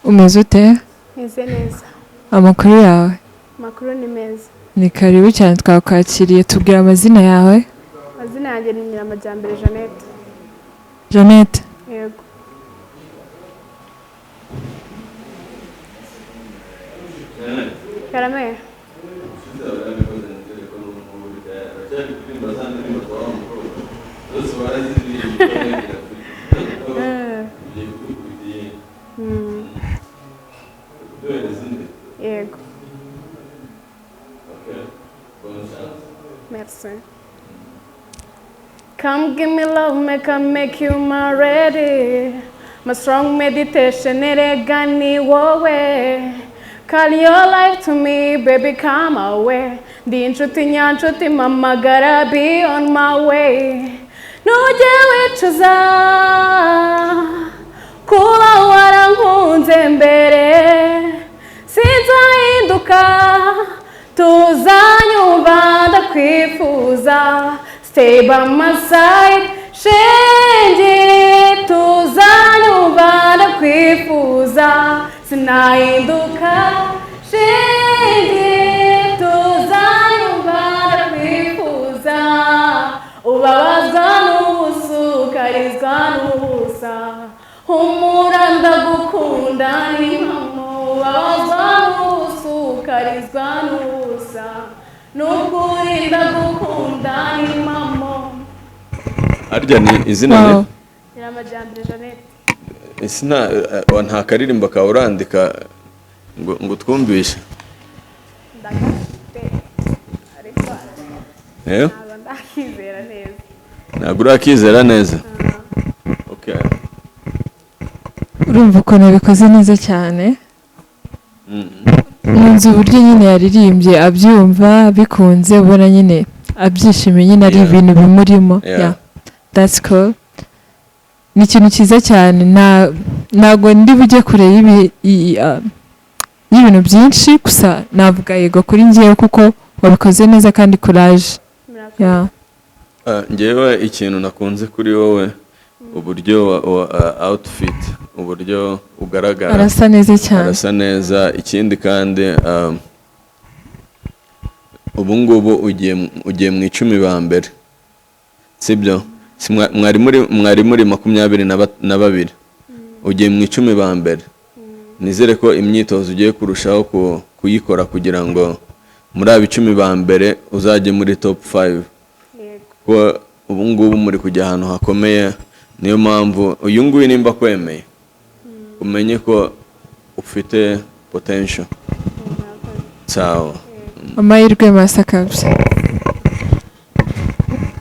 Umeze ute? Meze neza. Amakuru yawe? Amakuru ni meza. Ni karibu cyane twakwakiriye. Tubwira amazina yawe. Amazina yanjye ni Nyiramajyambere Jeannette. Jeannette. Yego. Karame. Yego. Merci. Come give me love, make you my ready. My strong meditation, gani wowe. Call your life to me, baby, come away. Di inshuti nyanshuti mamagara, be on my way. Nujye wicuza kuba warankunze mbere, sinzahinduka tuzanyumva ndakwifuza. Stay by my side, shenge tuzanyumva ndakwifuza. Sinahinduka shenge tuzanyumva ndakwifuza. Ubabazwa n'ubusa ukarizwa n'ubusa, humura ndagukunda ni mpamo. Ubabazwa n'ubusa ukarizwa n'ubusa, n'ukuri ndagukunda ni mpamo. Harya ni izina ne? Nyiramajyambere Jeannette. Isina nta karirimbo ka urandika ngo twumvishe. Ndagafite ariko ntabwo ndakizera neza. Ntabwo urakizera neza? Okay. Urumva ukuntu abikoze neza cyane. Nunze uburyo nyine yaririmbye abyumva bikunze, ubona nyine abyishimiye, nyine ari ibintu bimurimo. Yeah. That's cool. Ni ikintu cyiza cyane. Ntago ndi bujye kure y'ibintu byinshi, gusa navuga yego kuri ngewe kuko wabikoze neza kandi courage. Yeah. Ngewe ikintu nakunze kuri wowe, uburyo outfit, uburyo ugaragara. Arasa neza cyane. Arasa neza. Ikindi kandi ubu ngubu ugiye mu 10 ba mbere, sibyo? Mwari muri 22 ugiye mu 10 ba mbere. Nizere ko imyitozo ugiye kurushaho kuyikora kugira ngo muri aba 10 ba mbere uzajye muri top 5. Ko ubu ngubu muri kujya ahantu hakomeye. Niyo mpamvu uyu nguyu nimba kwemeye umenye ko ufite potential. Sawa. Amahirwe masa kabisa.